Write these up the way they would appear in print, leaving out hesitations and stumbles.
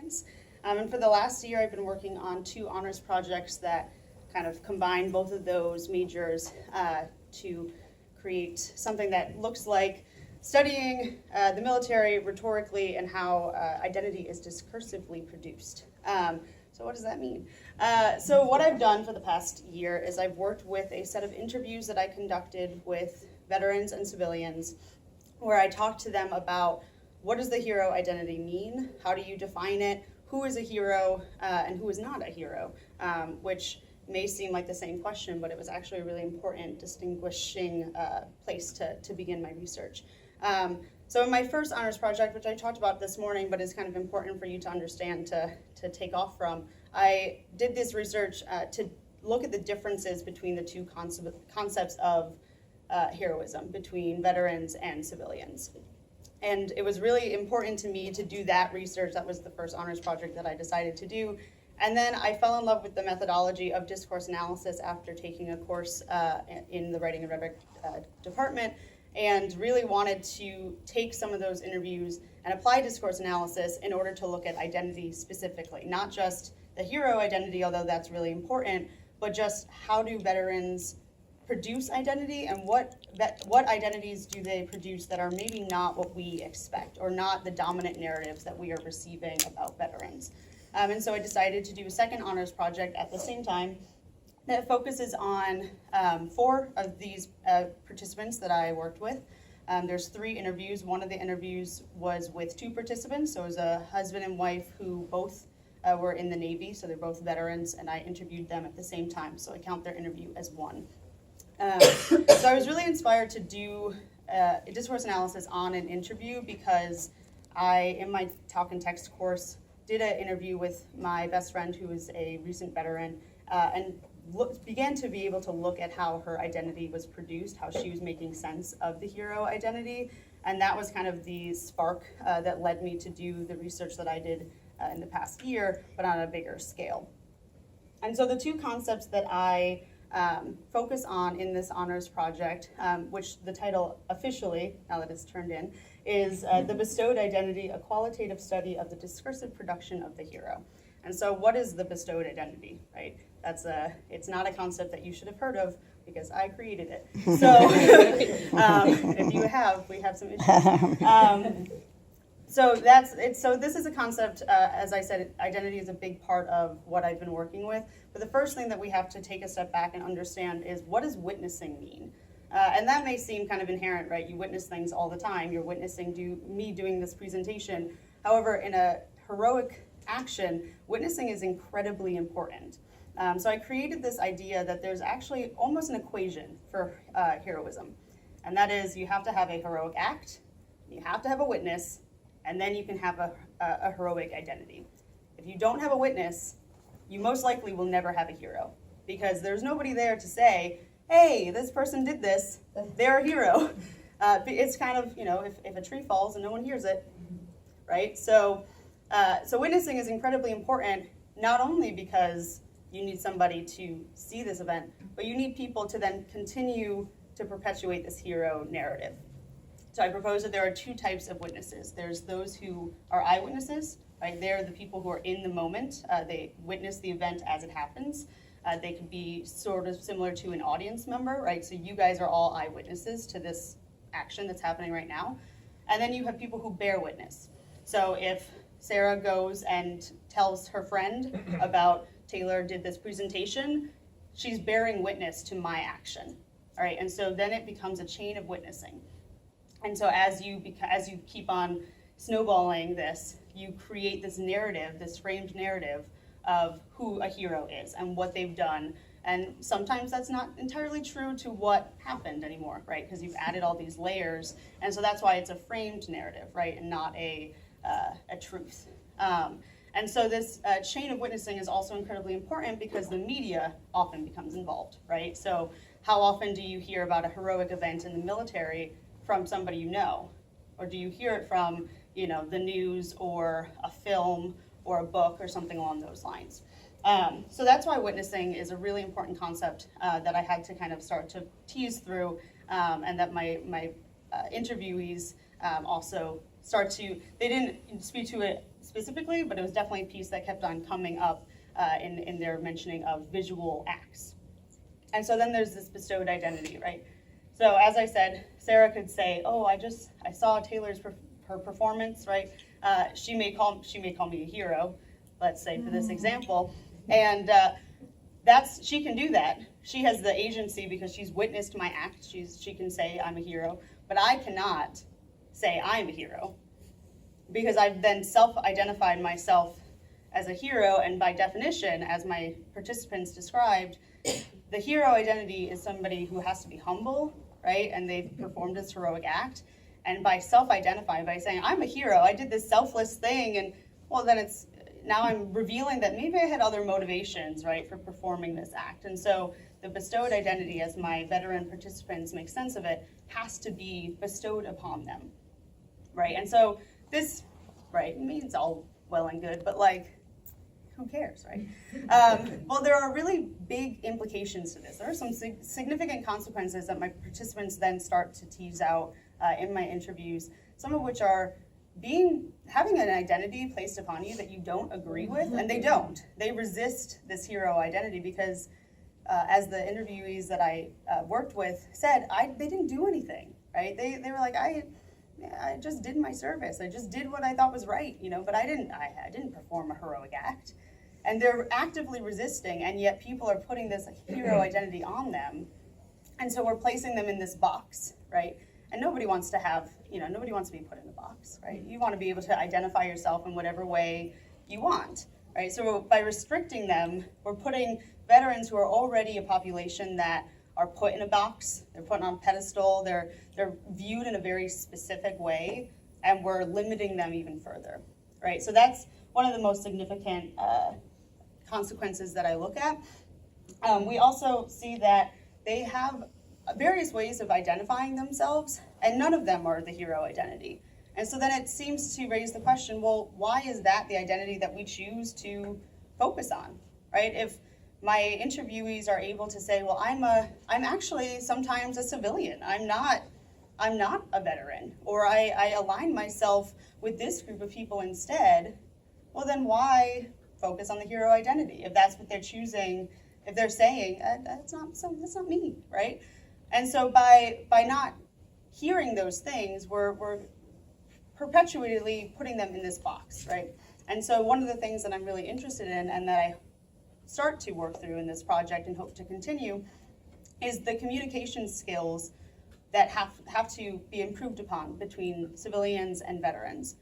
civilians. And for the last year, I've been working on 2 honors projects that kind of combine both of those majors to create something that looks like studying the military rhetorically and how identity is discursively produced. So what does that mean? So what I've done for the past year is I've worked with a set of interviews that I conducted with veterans and civilians, where I talked to them about what does the hero identity mean? How do you define it? Who is a hero and who is not a hero? Which may seem like the same question, but it was actually a really important distinguishing place to begin my research. So in my first honors project, which I talked about this morning, but is kind of important for you to understand to take off from, I did this research to look at the differences between the 2 concepts of heroism between veterans and civilians. And it was really important to me to do that research. That was the first honors project that I decided to do. And then I fell in love with the methodology of discourse analysis after taking a course in the Writing and Rhetoric department, and really wanted to take some of those interviews and apply discourse analysis in order to look at identity specifically, not just the hero identity, although that's really important, but just how do veterans produce identity, and what identities do they produce that are maybe not what we expect, or not the dominant narratives that we are receiving about veterans. And so I decided to do a second honors project at the same time that focuses on 4 of these participants that I worked with. There's 3 interviews. One of the interviews was with 2 participants, so it was a husband and wife who both were in the Navy, so they're both veterans, and I interviewed them at the same time, so I count their interview as 1. So I was really inspired to do a discourse analysis on an interview because I, in my talk and text course, did an interview with my best friend who is a recent veteran, and began to be able to look at how her identity was produced, how she was making sense of the hero identity. And that was kind of the spark that led me to do the research that I did in the past year, but on a bigger scale. And so the 2 concepts that I focus on in this honors project, which the title officially, now that it's turned in, is The Bestowed Identity, a Qualitative Study of the Discursive Production of the Hero. And so what is the bestowed identity, right? It's not a concept that you should have heard of because I created it. So if you have, we have some issues. So this is a concept, as I said, identity is a big part of what I've been working with. But the first thing that we have to take a step back and understand is, what does witnessing mean? And that may seem kind of inherent, right? You witness things all the time. You're witnessing me doing this presentation. However, in a heroic action, witnessing is incredibly important. So I created this idea that there's actually almost an equation for heroism. And that is, you have to have a heroic act, you have to have a witness, and then you can have a heroic identity. If you don't have a witness, you most likely will never have a hero, because there's nobody there to say, hey, this person did this, they're a hero. It's kind of, if a tree falls and no one hears it, right? So witnessing is incredibly important, not only because you need somebody to see this event, but you need people to then continue to perpetuate this hero narrative. So I propose that there are 2 types of witnesses. There's those who are eyewitnesses, right? They're the people who are in the moment. They witness the event as it happens. They could be sort of similar to an audience member, right? So you guys are all eyewitnesses to this action that's happening right now. And then you have people who bear witness. So if Sarah goes and tells her friend about Taylor did this presentation, she's bearing witness to my action, all right? And so then it becomes a chain of witnessing. And so as you keep on snowballing this, you create this narrative, this framed narrative of who a hero is and what they've done. And sometimes that's not entirely true to what happened anymore, right? Because you've added all these layers. And so that's why it's a framed narrative, right? And not a truth. And so this chain of witnessing is also incredibly important because the media often becomes involved, right? So how often do you hear about a heroic event in the military from somebody you know? Or do you hear it from, the news or a film or a book or something along those lines? So that's why witnessing is a really important concept that I had to kind of start to tease through, and that my interviewees also they didn't speak to it specifically, but it was definitely a piece that kept on coming up in their mentioning of visual acts. And so then there's this bestowed identity, right? So as I said, Sarah could say, oh, I saw Taylor's her performance, right? She may call me a hero, let's say for this example, and she can do that. She has the agency because she's witnessed my act. She can say I'm a hero, but I cannot say I'm a hero because I've then self-identified myself as a hero, and by definition, as my participants described, the hero identity is somebody who has to be humble, right? And they've performed this heroic act. And by self-identifying, by saying, I'm a hero, I did this selfless thing, and well, then now I'm revealing that maybe I had other motivations, right, for performing this act. And so the bestowed identity, as my veteran participants make sense of it, has to be bestowed upon them, right? And so this, right, means all well and good, but like, who cares, right? Well, there are really big implications to this. There are some significant consequences that my participants then start to tease out in my interviews, some of which are having an identity placed upon you that you don't agree with, and they don't. They resist this hero identity because, as the interviewees that I worked with said, they didn't do anything, right? They were like, I just did my service. I just did what I thought was right, but I didn't perform a heroic act. And they're actively resisting, and yet people are putting this hero identity on them. And so we're placing them in this box, right? And nobody wants to be put in a box, right? You want to be able to identify yourself in whatever way you want, right? So by restricting them, we're putting veterans who are already a population that are put in a box, they're put on a pedestal, they're viewed in a very specific way, and we're limiting them even further, right? So that's one of the most significant consequences that I look at. We also see that they have various ways of identifying themselves, and none of them are the hero identity. And so then it seems to raise the question, well, why is that the identity that we choose to focus on, right? If my interviewees are able to say, well, I'm actually sometimes a civilian, I'm not a veteran, or I align myself with this group of people instead, well, then why focus on the hero identity if that's what they're choosing? If they're saying that's not me, right? And so by not hearing those things, we're perpetually putting them in this box, right? And so one of the things that I'm really interested in, and that I start to work through in this project and hope to continue, is the communication skills that have to be improved upon between civilians and veterans.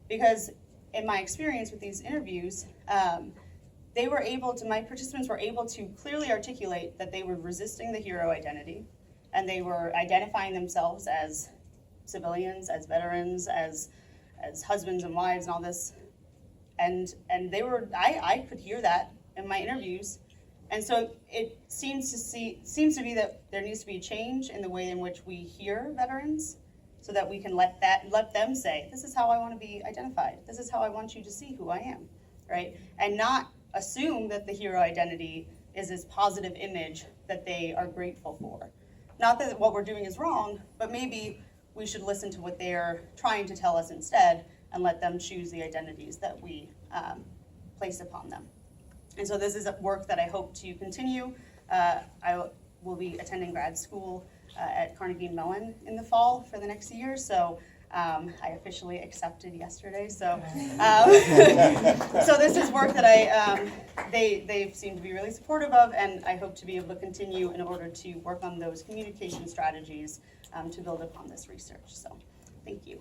Because in my experience with these interviews, my participants were able to clearly articulate that they were resisting the hero identity, and they were identifying themselves as civilians, as veterans, as husbands and wives and all this. And I could hear that in my interviews. And so it seems to be that there needs to be a change in the way in which we hear veterans, so that we can let them say, this is how I want to be identified. This is how I want you to see who I am, right? And not assume that the hero identity is this positive image that they are grateful for. Not that what we're doing is wrong, but maybe we should listen to what they're trying to tell us instead and let them choose the identities that we place upon them. And so this is work that I hope to continue. I will be attending grad school at Carnegie Mellon in the fall for the next year, so I officially accepted yesterday. So, so this is work that they seem to be really supportive of, and I hope to be able to continue in order to work on those communication strategies to build upon this research. So, thank you.